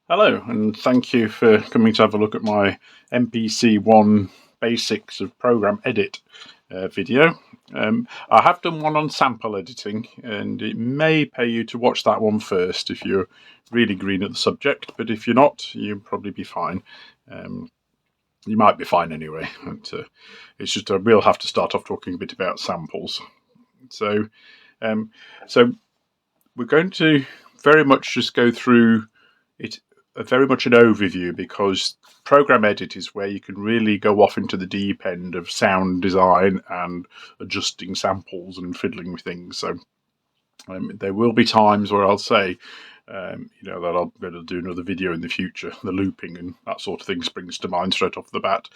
Hello, and thank you for coming to have a look at my MPC1 Basics of Program Edit video. I have done one on sample editing, and it may pay you to watch that one first if you're really green at the subject, but if you're not, you'll probably be fine. You might be fine anyway. It's just we'll have to start off talking a bit about samples. So we're going to very much just go through it, very much an overview, because program edit is where you can really go off into the deep end of sound design and adjusting samples and fiddling with things. So there will be times where I'll say, that I'm going to do another video in the future. The looping and that sort of thing springs to mind straight off the bat.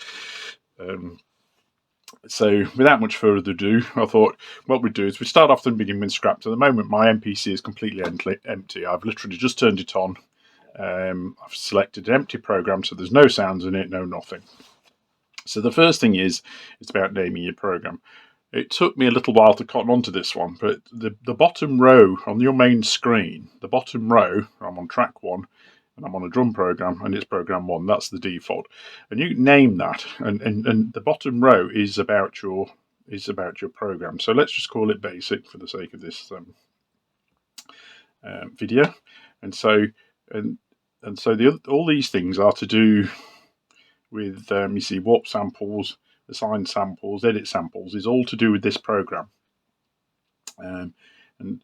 So without much further ado, I thought what we'd do is we start off the beginning with scrapped. At the moment, my MPC is completely empty. I've literally just turned it on. I've selected an empty program, so there's no sounds in it, no nothing. So the first thing is, it's about naming your program. It took me a little while to cotton onto this one, but the bottom row on your main screen, the bottom row, I'm on track 1, and I'm on a drum program, and it's program 1. That's the default, and you name that, and the bottom row is about your program. So let's just call it basic for the sake of this video. And so all these things are to do with you see, warp samples, assign samples, edit samples is all to do with this program. And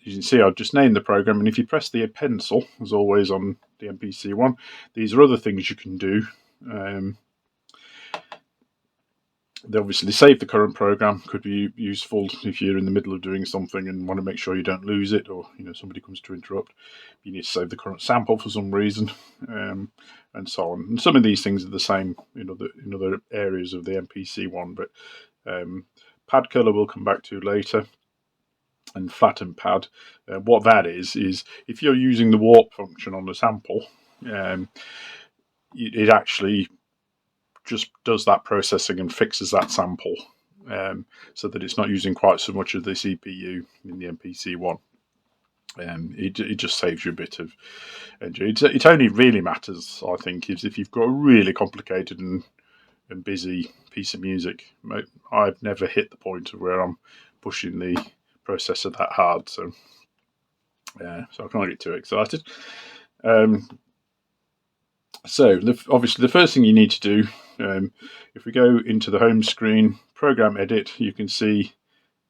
you can see I've just named the program, and if you press the pencil, as always on the MPC1, these are other things you can do. They obviously save the current program, could be useful if you're in the middle of doing something and want to make sure you don't lose it, or somebody comes to interrupt. You need to save the current sample for some reason, and so on. And some of these things are the same in other areas of the MPC1, but pad color we'll come back to later. And flatten pad, what that is if you're using the warp function on the sample, it actually just does that processing and fixes that sample, so that it's not using quite so much of the CPU in the MPC1. It just saves you a bit of energy. It only really matters, I think, is if you've got a really complicated and busy piece of music. I've never hit the point of where I'm pushing the processor that hard, so I can't get too excited. So obviously the first thing you need to do, if we go into the home screen, program edit, you can see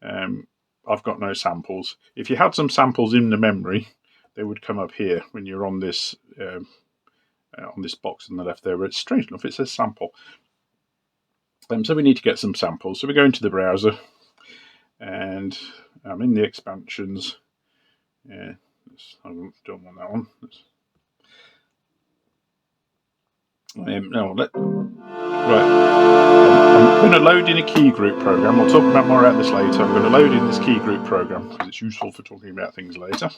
I've got no samples. If you had some samples in the memory, they would come up here when you're on this box on the left there, where it's strange enough it says sample. So we need to get some samples. So we go into the browser, and I'm in the expansions. I don't want that one. Right. I'm going to load in a key group program. We'll talk about more about this later. I'm going to load in this key group program because it's useful for talking about things later.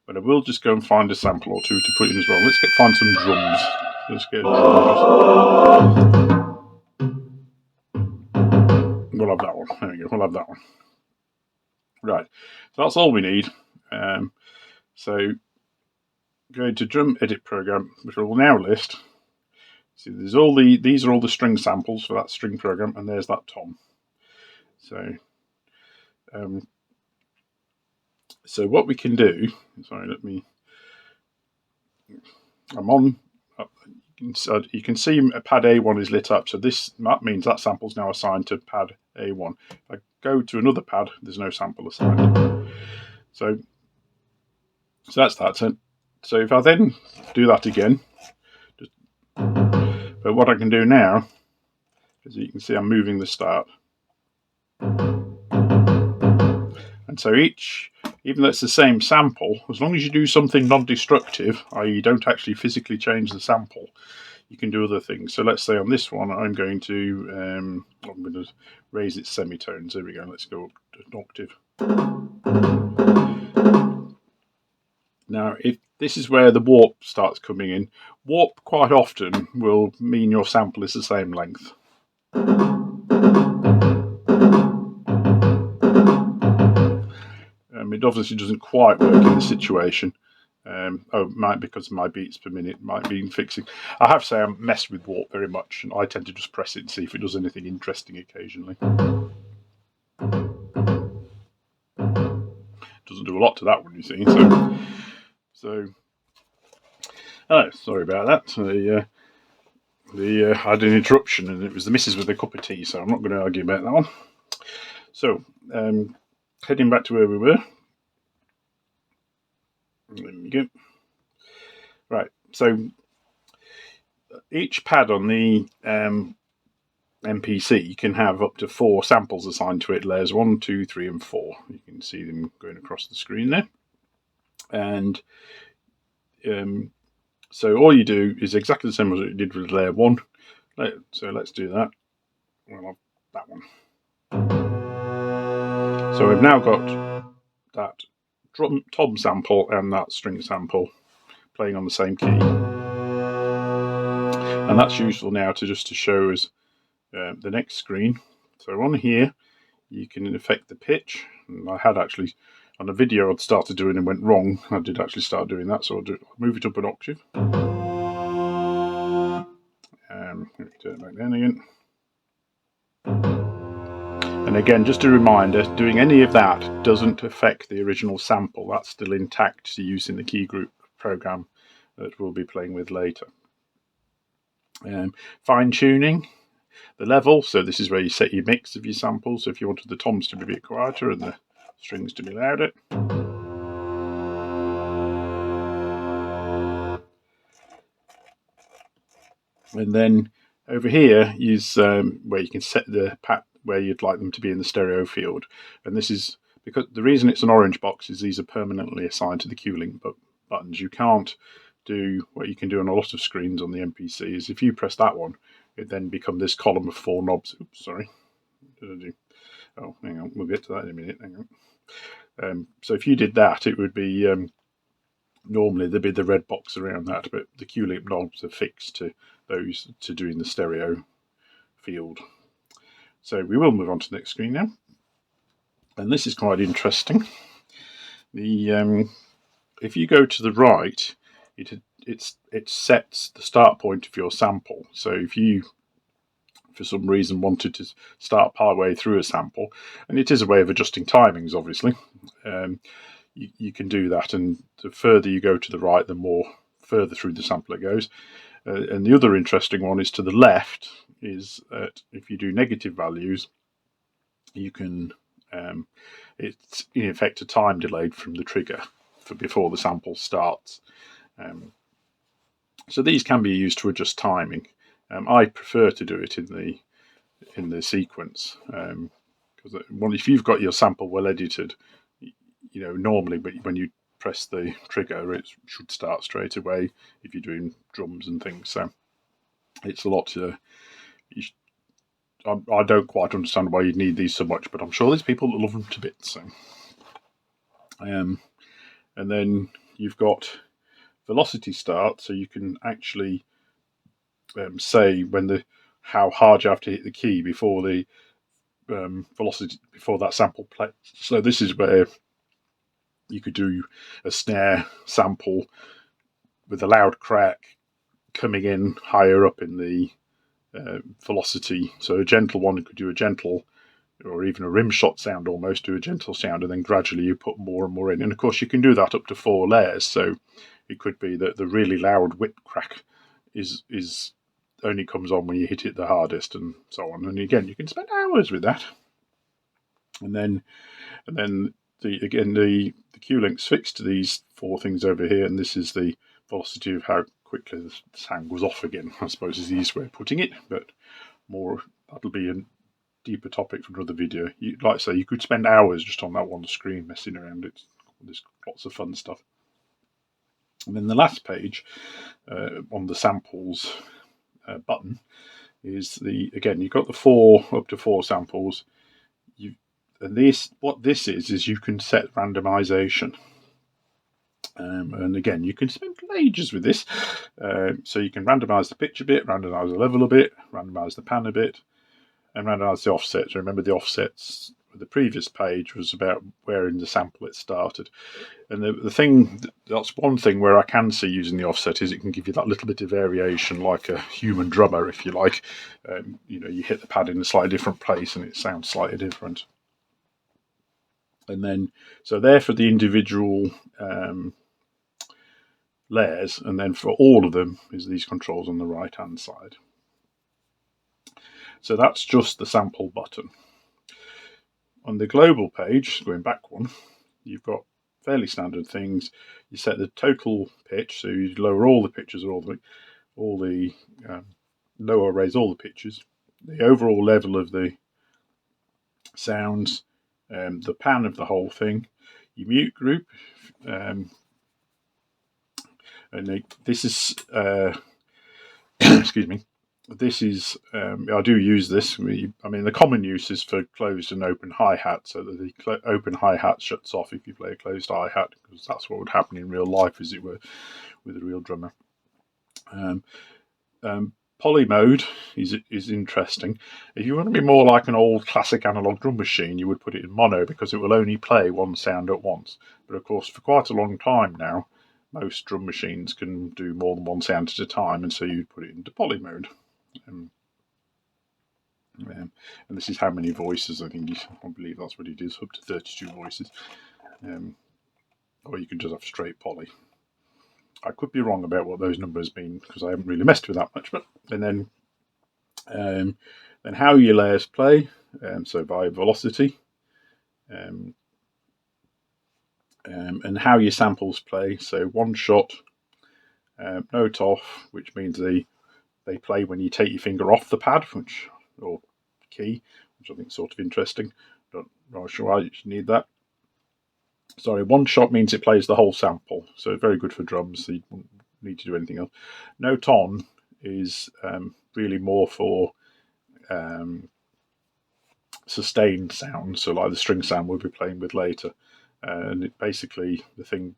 But I will just go and find a sample or two to put in as well. Let's find some drums. Let's get drums. We'll have that one. There we go. We'll have that one. Right. So that's all we need. So go to drum edit program, which will now list. See, these are all the string samples for that string program, and there's that tom. So what we can do. Sorry, I'm on. You can see pad A1 is lit up, so that means that sample is now assigned to pad A1. If I go to another pad, there's no sample assigned. So that's that. So if I then do that again, but what I can do now is you can see I'm moving the start. And so even though it's the same sample, as long as you do something non-destructive, i.e. you don't actually physically change the sample, you can do other things. So let's say on this one, I'm going to raise its semitones. There we go. Let's go up to an octave. Now, if this is where the warp starts coming in, warp quite often will mean your sample is the same length. It obviously doesn't quite work in this situation. Oh, it might, because of my beats per minute, might be fixing. I have to say I mess with warp very much, and I tend to just press it and see if it does anything interesting occasionally. Doesn't do a lot to that one, you see. So oh, sorry about that. I had an interruption, and it was the missus with a cup of tea, so I'm not going to argue about that one. So, heading back to where we were. There we go. Right, so each pad on the MPC can have up to 4 samples assigned to it, layers 1, 2, 3 and 4. You can see them going across the screen there. And so all you do is exactly the same as you did with layer 1. So let's do that. Well, that one. So we've now got that tom sample and that string sample playing on the same key. And that's useful now to show us the next screen. So on here, you can affect the pitch. And I had actually, on a video I'd started doing and went wrong, I did actually start doing that, so I'll move it up an octave. Let me turn it back down again. And again, just a reminder, doing any of that doesn't affect the original sample. That's still intact to use in the key group program that we'll be playing with later. Fine tuning the level. So this is where you set your mix of your samples. So if you wanted the toms to be a bit quieter and the strings to be louder. And then over here is where you can set the where you'd like them to be in the stereo field. And this is because the reason it's an orange box is these are permanently assigned to the Q-Link buttons. You can't do what you can do on a lot of screens on the MPC is if you press that one, it then becomes this column of 4 knobs. Oops, sorry. What did I do? Oh, hang on, we'll get to that in a minute. Hang on. So if you did that, it would be normally there'd be the red box around that, but the Q-Link knobs are fixed to those to doing the stereo field. So we will move on to the next screen now, and this is quite interesting. The if you go to the right, it sets the start point of your sample. So if you for some reason wanted to start partway through a sample, and it is a way of adjusting timings, obviously. You can do that, and the further you go to the right, the more further through the sample it goes. And the other interesting one is to the left, is that if you do negative values, you can, it's in effect a time delayed from the trigger for before the sample starts. So these can be used to adjust timing. I prefer to do it in the sequence, because if you've got your sample well edited, you know, normally when you press the trigger, it should start straight away if you're doing drums and things. So it's a lot to. I don't quite understand why you'd need these so much, but I'm sure there's people that love them to bits. So, and then you've got velocity start, so you can actually say when how hard you have to hit the key before the velocity before that sample plays. So this is where you could do a snare sample with a loud crack coming in higher up in the velocity. So a gentle one could do a gentle, or even a rim shot sound almost, do a gentle sound, and then gradually you put more and more in. And of course you can do that up to 4 layers. So it could be that the really loud whip crack is only comes on when you hit it the hardest, and so on. And again, you can spend hours with that. And then the Q-Link's fixed to these 4 things over here, and this is the velocity of how quickly the sound goes off again, I suppose is the easiest way of putting it, but that'll be a deeper topic for another video. Like I say, you could spend hours just on that one screen messing around. There's lots of fun stuff. And then the last page on the samples button is again you've got the up to 4 samples. What this is you can set randomization. And again, you can spend ages with this. So you can randomize the pitch a bit, randomize the level a bit, randomize the pan a bit, and randomize the offsets. Remember, the offsets the previous page was about where in the sample it started. And the thing, that's one thing where I can see using the offset is it can give you that little bit of variation, like a human drummer, if you like. You hit the pad in a slightly different place and it sounds slightly different. And then, so there for the individual layers, and then for all of them is these controls on the right hand side. So that's just the sample button. On the global page, going back one, you've got fairly standard things. You set the total pitch, so you lower all the pitches, all the lower, raise all the pitches, the overall level of the sounds, the pan of the whole thing, your mute group, and this is excuse me. This is, I do use this. I mean, the common use is for closed and open hi-hat, so that the open hi-hat shuts off if you play a closed hi-hat, because that's what would happen in real life, as it were, with a real drummer. Poly mode is interesting. If you want to be more like an old classic analog drum machine, you would put it in mono, because it will only play one sound at once. But of course, for quite a long time now, most drum machines can do more than one sound at a time, and so you'd put it into poly mode. And this is how many voices. I believe that's what it is, up to 32 voices. Or you can just have straight poly. I could be wrong about what those numbers mean, because I haven't really messed with that much. But and then how your layers play, so by velocity, and how your samples play. So one shot, note off, which means they play when you take your finger off the pad, or key, which I think is sort of interesting. Not sure why you need that. Sorry, one shot means it plays the whole sample, so very good for drums, so you don't need to do anything else. Note on is really more for sustained sound, so like the string sound we'll be playing with later. And it basically, the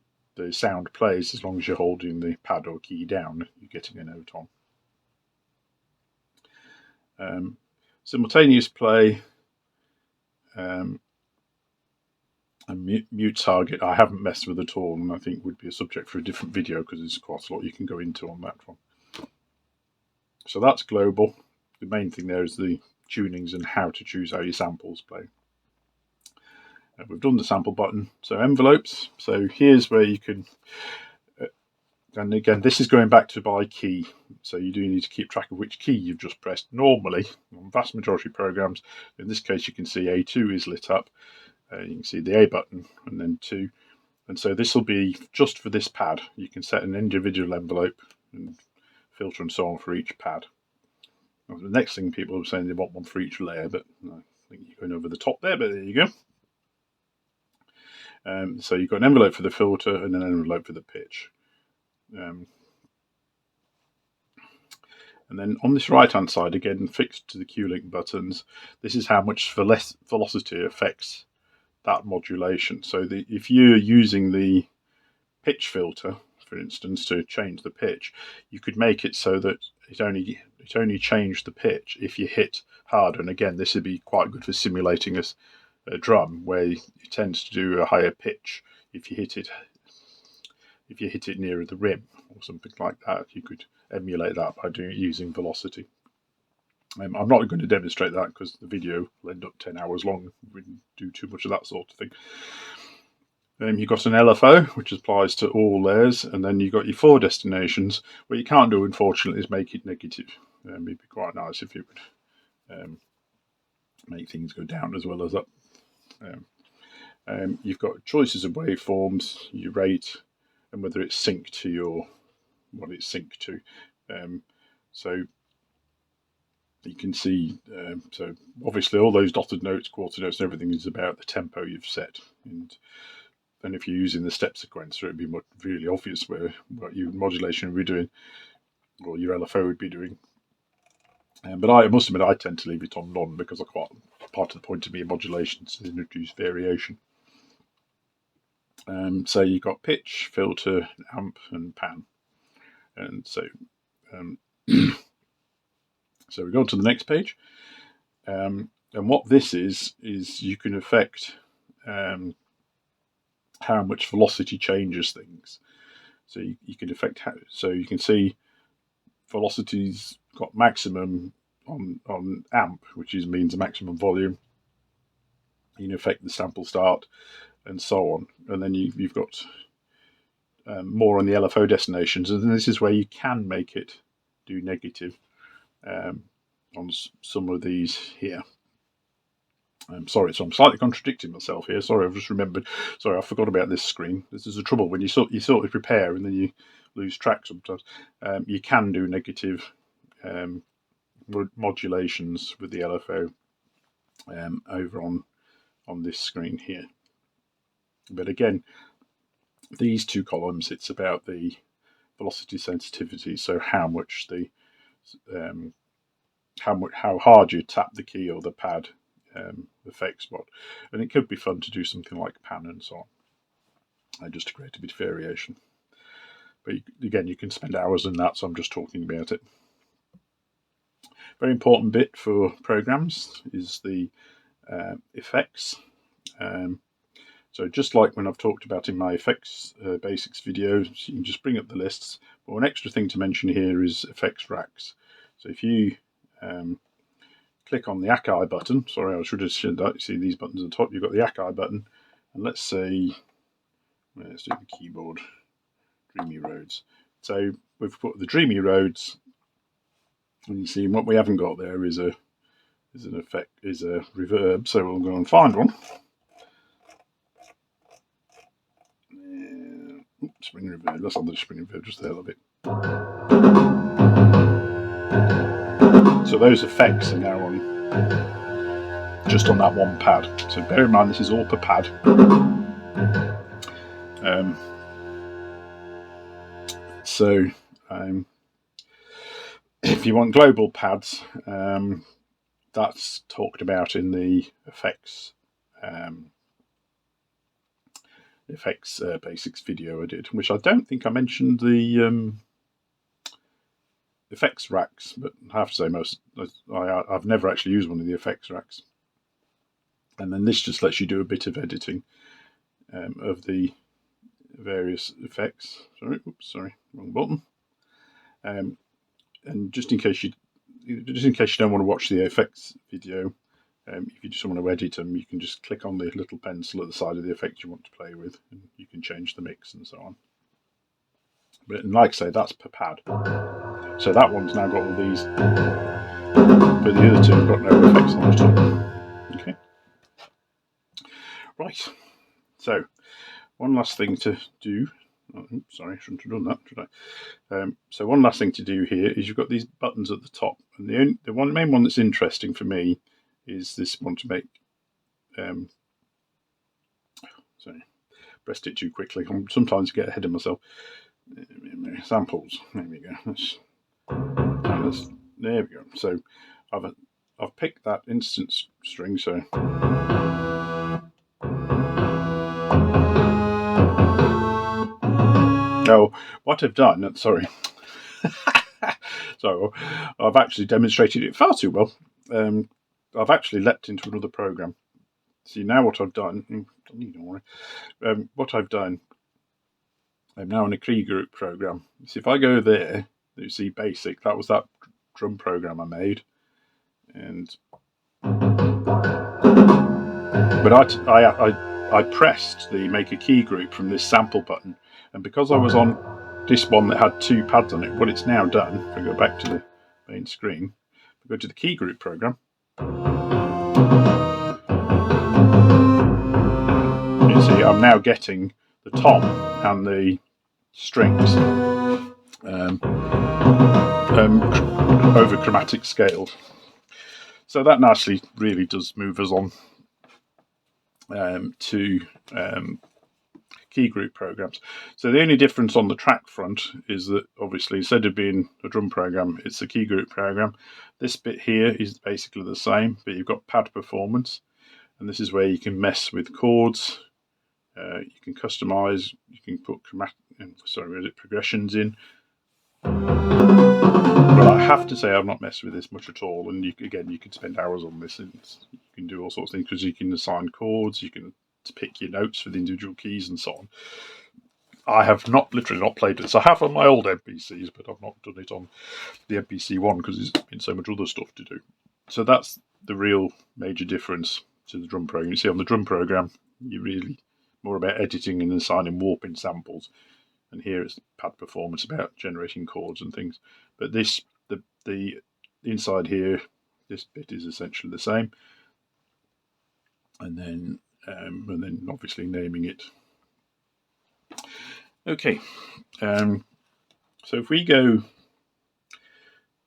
sound plays as long as you're holding the pad or key down, you're getting a note on. Simultaneous play, and mute target I haven't messed with at all, and I think would be a subject for a different video, because there's quite a lot you can go into on that one. So that's global. The main thing there is the tunings and how to choose how your samples play. We've done the sample button. So envelopes. So here's where you can, and again, this is going back to by key. So you do need to keep track of which key you've just pressed. Normally, on vast majority of programs, in this case, you can see A2 is lit up. You can see the A button and then 2. And so this will be just for this pad. You can set an individual envelope and filter and so on for each pad. Now, the next thing people are saying they want one for each layer, but I think you're going over the top there, but there you go. So you've got an envelope for the filter and an envelope for the pitch. And then on this right hand side, again fixed to the Q-Link buttons, this is how much velocity affects that modulation. So if you're using the pitch filter, for instance, to change the pitch, you could make it so that it only changed the pitch if you hit harder. And again, this would be quite good for simulating a drum, where it tends to do a higher pitch if you hit it nearer the rim or something like that. You could emulate that by using velocity. I'm not going to demonstrate that because the video will end up 10 hours long. We wouldn't do too much of that sort of thing. You've got an LFO, which applies to all layers, and then you've got your 4 destinations. What you can't do, unfortunately, is make it negative. It'd be quite nice if you would make things go down as well as up. You've got choices of waveforms, your rate, and whether it's synced to what it's synced to. So you can see, so obviously all those dotted notes, quarter notes, and everything is about the tempo you've set. And if you're using the step sequencer, it'd be really obvious what your modulation would be doing, or your LFO would be doing. But I must admit, I tend to leave it on none, because part of the point of me modulation is to introduce variation. So you've got pitch, filter, amp, and pan. And so so we go to the next page. And what this is you can affect how much velocity changes things. So you can affect how, so you can see velocity's got maximum on amp, which means a maximum volume. You can affect the sample start and so on. And then you've got more on the LFO destinations, and this is where you can make it do negative on some of these here. I'm sorry, so I'm slightly contradicting myself here. Sorry, I've just remembered. Sorry, I forgot about this screen. This is the trouble when you sort of prepare and then you lose track sometimes. You can do negative modulations with the LFO over on this screen here. But again, these two columns, it's about the velocity sensitivity, so how much the how hard you tap the key or the pad affects what. And it could be fun to do something like pan and so on, just to create a bit of variation. But again, you can spend hours on that, so I'm just talking about it. Very important bit for programs is the effects. So just like when I've talked about in my effects basics videos, you can just bring up the lists. But one extra thing to mention here is effects racks. So if you click on the Akai button, sorry, I should have said that. You see these buttons at the top, you've got the Akai button. And let's say, let's do the keyboard, Dreamy Roads. So we've put the Dreamy Roads, and you see what we haven't got there is an effect, is a reverb. So we'll go and find one. Spring reverb. Let's have the spring reverb just a little bit. So those effects are now on just on that one pad. So bear in mind this is all per pad. If you want global pads, that's talked about in the effects basics video I did, which I don't think I mentioned the effects racks, but I have to say I've never actually used one of the effects racks. And then this just lets you do a bit of editing of the various effects. Sorry, wrong button. And just in case you don't want to watch the effects video, if you just want to edit them, you can just click on the little pencil at the side of the effect you want to play with, and you can change the mix and so on. But like I say, that's per pad. So that one's now got all these, but the other two have got no effects on at all. Okay. Right. So one last thing to do. Oh, sorry, I shouldn't have done that, should I? So one last thing to do here is you've got these buttons at the top, and the main one that's interesting for me is this one to make. Sorry, pressed it too quickly. I sometimes get ahead of myself. Samples. There we go. There we go. So I've picked that instance string. So. Now, what I've done, sorry, so I've actually demonstrated it far too well. I've actually leapt into another program. See, now what I've done, don't worry, what I've done, I'm now in a key group program. So if I go there, you see basic, that was that drum program I made. But I pressed the make a key group from this sample button, and because I was on this one that had two pads on it, what it's now done, if I go back to the main screen, if I go to the key group program, you see I'm now getting the tom and the strings over chromatic scale. So that nicely really does move us on to key group programs. So the only difference on the track front is that obviously instead of being a drum program, it's a key group program. This bit here is basically the same, but you've got pad performance, and this is where you can mess with chords. You can customize. You can put progressions in. Well, I have to say I've not messed with this much at all, and you could spend hours on this, and you can do all sorts of things because you can assign chords, you can pick your notes for the individual keys and so on. I have literally not played this. I have on my old MPCs, but I've not done it on the MPC1 because there's been so much other stuff to do. So that's the real major difference to the drum program. You see, on the drum program, you're really more about editing and assigning warping samples, and here it's pad performance, about generating chords and things. But this, the inside here, this bit is essentially the same, and then obviously naming it. Okay, so if we go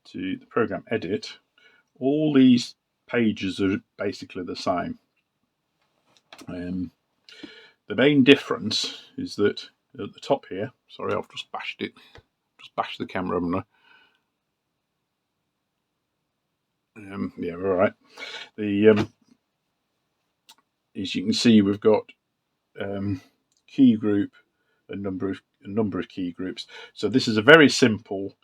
to the program edit, all these pages are basically the same. The main difference is that at the top here, sorry, I've just bashed it, just bashed the camera, haven't I? Yeah, all right. As you can see, we've got key group, a number of key groups. So this is a very simple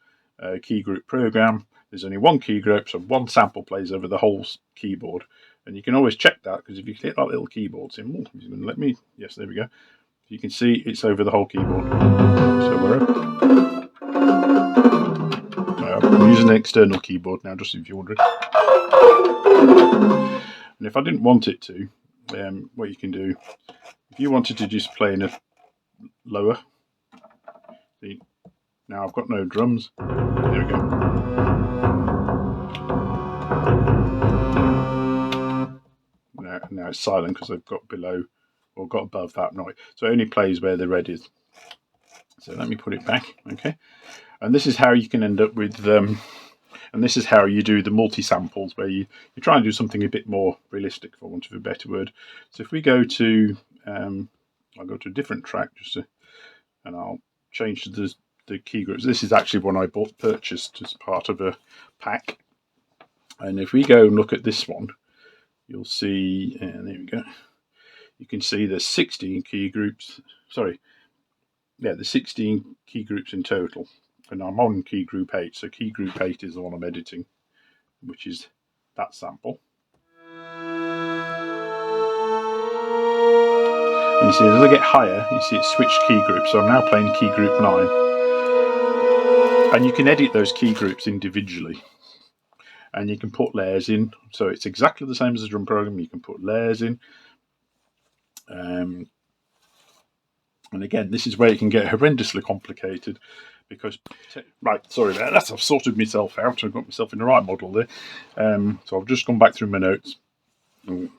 key group program. There's only one key group, so one sample plays over the whole keyboard, and you can always check that because if you click that little keyboard symbol, he's going to let me. Yes, there we go. You can see it's over the whole keyboard. So I'm using an external keyboard now, just if you're wondering. And if I didn't want it to, what you can do, if you wanted to just play in a lower, see, now I've got no drums. There we go. Now it's silent because I've got below or got above that noise. So it only plays where the red is. So let me put it back. Okay. And this is how you can end up with, and this is how you do the multi-samples, where you try and do something a bit more realistic, for want of a better word. So if we go to, I'll go to a different track and I'll change to the key groups. This is actually one I purchased as part of a pack. And if we go and look at this one, you'll see, and there we go. You can see there's 16 key groups. Sorry, yeah, there's 16 key groups in total. And I'm on key group 8, so key group 8 is the one I'm editing, which is that sample. And you see, as I get higher, you see it switched key groups. So I'm now playing key group 9. And you can edit those key groups individually. And you can put layers in. So it's exactly the same as the drum program. You can put layers in. And again, this is where it can get horrendously complicated. Because, right, sorry about that. I've sorted myself out. I've got myself in the right model there. So I've just gone back through my notes. When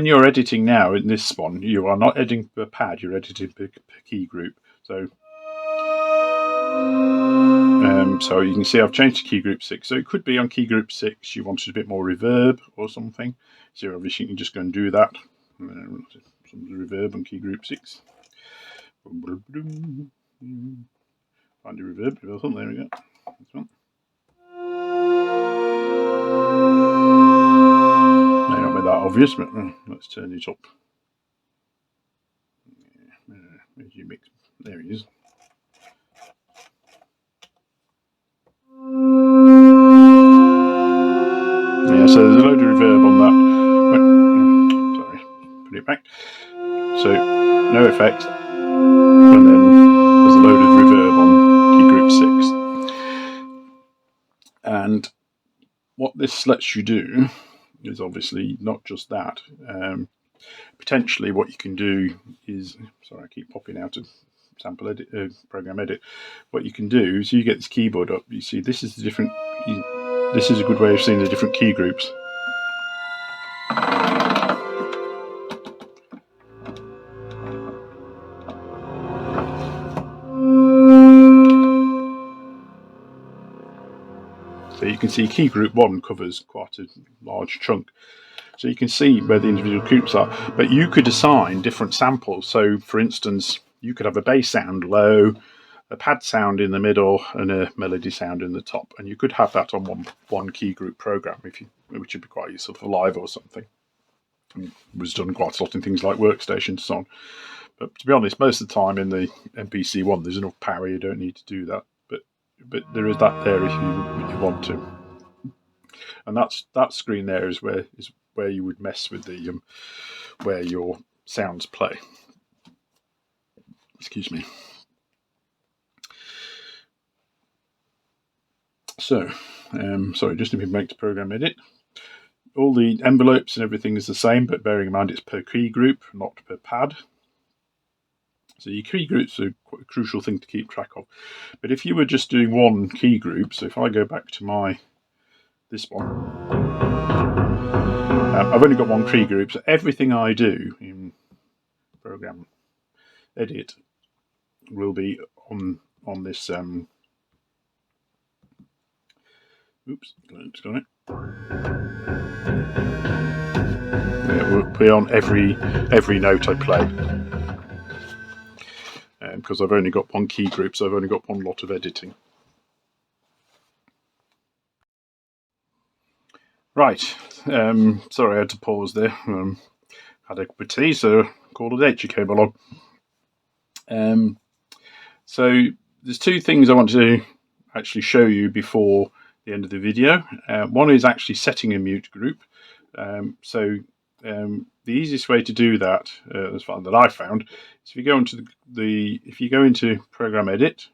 you're editing now in this one, you are not editing per pad. You're editing per key group. So you can see I've changed to key group 6. So it could be on key group 6 you wanted a bit more reverb or something. So obviously you can just go and do that. Some reverb on key group 6. Find the reverb. There we go. This one. May not be that obvious, but let's turn it up. Where's your mix? There he is. Yeah, so there's a load of reverb on that. Sorry, put it back. So no effects, and then there's a load of reverb on key group 6. And what this lets you do is obviously not just that. Potentially, what you can do is, sorry, I keep popping out of sample edit, program edit. What you can do is you get this keyboard up. You see, this is the different. This is a good way of seeing the different key groups. So you can see key group 1 covers quite a large chunk. So you can see where the individual groups are. But you could assign different samples. So for instance, you could have a bass sound low, a pad sound in the middle, and a melody sound in the top. And you could have that on one key group program, which would be quite useful for live or something. It was done quite a lot in things like workstations and so on. But to be honest, most of the time in the MPC1, there's enough power, you don't need to do that. But but there is that there if you want to. And that screen there is where you would mess with the where your sounds play. Excuse me. So, sorry, just let me make the program edit. All the envelopes and everything is the same, but bearing in mind it's per key group, not per pad. So your key groups are quite a crucial thing to keep track of. But if you were just doing one key group, so if I go back to this one, I've only got one key group, so everything I do in program edit will be on this. Oops, got it. Yeah, will be on every note I play. Because I've only got one key group, so I've only got one lot of editing. Right, sorry I had to pause there. Had a cup of tea, so called it H came along. So there's two things I want to actually show you before the end of the video. One is actually setting a mute group. The easiest way to do that, as far that I found, is if you go into if you go into Program Edit,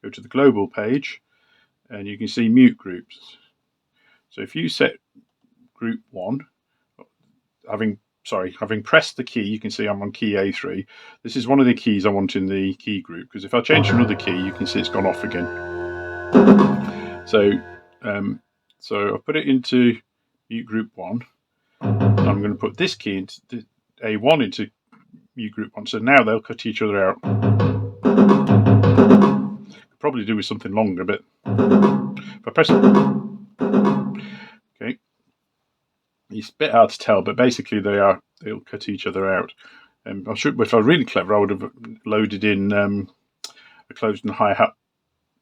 go to the Global page, and you can see Mute Groups. So if you set Group 1, having pressed the key, you can see I'm on key A3. This is one of the keys I want in the key group, because if I change to another key, you can see it's gone off again. So I've put it into Mute Group 1. I'm going to put this key into A1 into Mute Group 1. So now they'll cut each other out. Could probably do with something longer, but if I press it, okay, it's a bit hard to tell, but basically they'll cut each other out. If I was really clever, I would have loaded in a closed and hi-hat,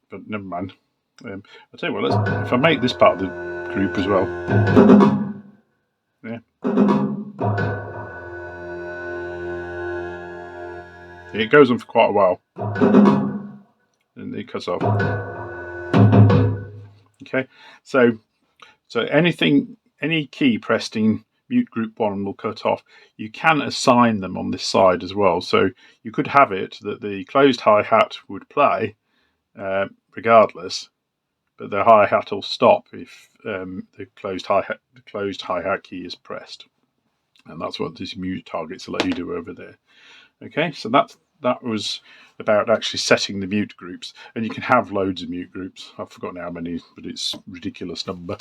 but never mind. I'll tell you what, if I make this part of the group as well. Yeah. It goes on for quite a while. And it cuts off. Okay, so any key pressed in Mute Group 1 will cut off. You can assign them on this side as well. So you could have it that the closed hi-hat would play regardless, but the hi-hat will stop if the closed hi-hat key is pressed. And that's what these mute targets will let you do over there. Okay, so that was about actually setting the mute groups, and you can have loads of mute groups. I've forgotten how many, but it's a ridiculous number.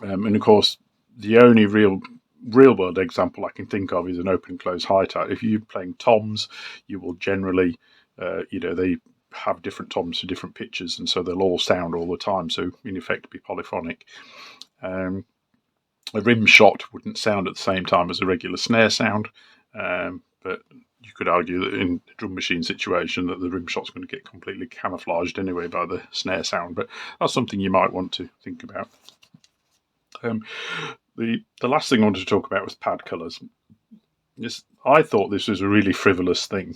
And of course, the only real world example I can think of is an open close hi-hat. If you're playing toms, you will generally, they have different toms for different pitches, and so they'll all sound all the time. So in effect, be polyphonic. A rim shot wouldn't sound at the same time as a regular snare sound, but you could argue that in a drum machine situation that the rim shot's going to get completely camouflaged anyway by the snare sound, but that's something you might want to think about. The last thing I wanted to talk about was pad colours. I thought this was a really frivolous thing.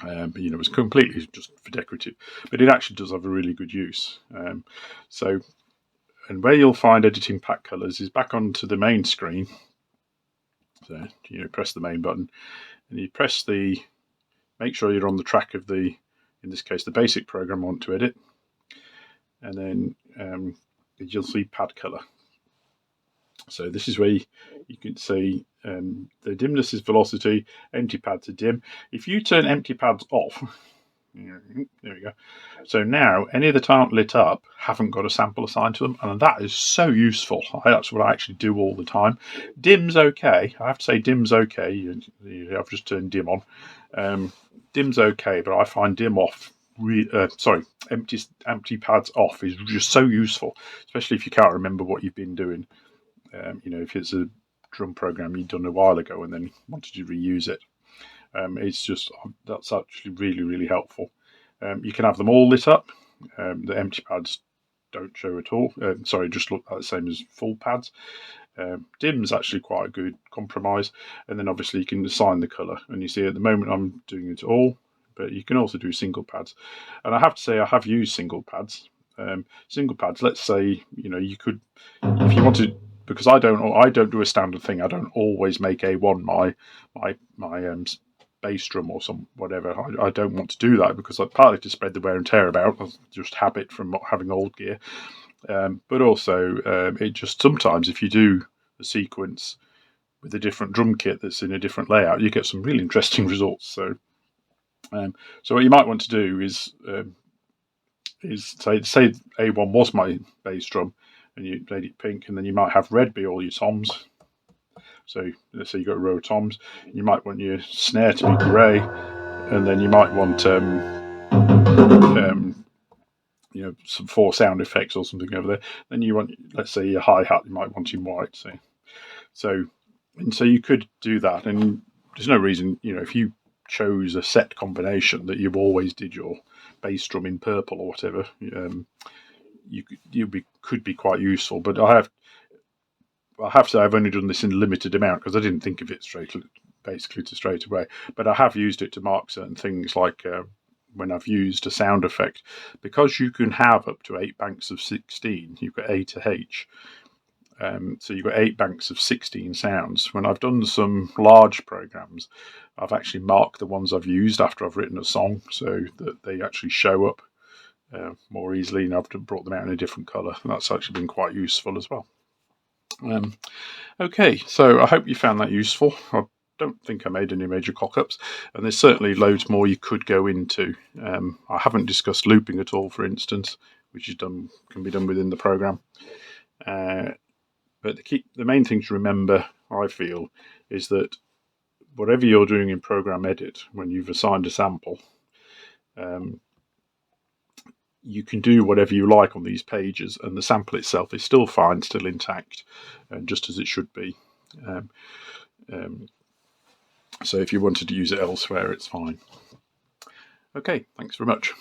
It was completely just for decorative, but it actually does have a really good use. And where you'll find editing pack colours is back onto the main screen. So press the main button, and you make sure you're on the track of in this case, the basic program I want to edit, and then you'll see pad color. So this is where you can see the dimness is velocity, empty pads are dim. If you turn empty pads off, there we go. So now any of that aren't lit up haven't got a sample assigned to them, and that is so useful. That's what I actually do all the time. Dim's okay. I have to say dim's okay. I've just turned dim on. Dim's okay, but I find dim off. Empty pads off is just so useful, especially if you can't remember what you've been doing. If it's a drum program you'd done a while ago and then wanted to reuse it. That's actually really, really helpful. You can have them all lit up. The empty pads don't show at all. Just look like the same as full pads. Dim's actually quite a good compromise. And then obviously you can assign the colour. And you see at the moment I'm doing it all but you can also do single pads. And I have to say, I have used single pads. Single pads. Let's say you could, if you wanted, because I don't do a standard thing. I don't always make A1 my bass drum or some whatever. I don't want to do that because partly to spread the wear and tear about, just habit from not having old gear. But also, it just sometimes if you do a sequence with a different drum kit that's in a different layout, you get some really interesting results. So what you might want to do is say A1 was my bass drum, and you made it pink, and then you might have red be all your toms. So let's say you got a row of toms, you might want your snare to be grey, and then you might want some 4 sound effects or something over there. Then you want, let's say, your hi-hat, you might want in white. So you could do that, and there's no reason, if you chose a set combination that you've always did your bass drum in purple or whatever, could be quite useful. But I have to say I've only done this in a limited amount because I didn't think of it straight away. But I have used it to mark certain things, like when I've used a sound effect, because you can have up to 8 banks of 16. You've got A to H. So you've got 8 banks of 16 sounds. When I've done some large programs, I've actually marked the ones I've used after I've written a song so that they actually show up more easily, and I've brought them out in a different colour. And that's actually been quite useful as well. Okay, so I hope you found that useful. I don't think I made any major cock-ups, and there's certainly loads more you could go into. I haven't discussed looping at all, for instance, which can be done within the program. But the main thing to remember, I feel, is that whatever you're doing in Program Edit, when you've assigned a sample, you can do whatever you like on these pages, and the sample itself is still fine, still intact, and just as it should be. So if you wanted to use it elsewhere, it's fine. Okay, thanks very much.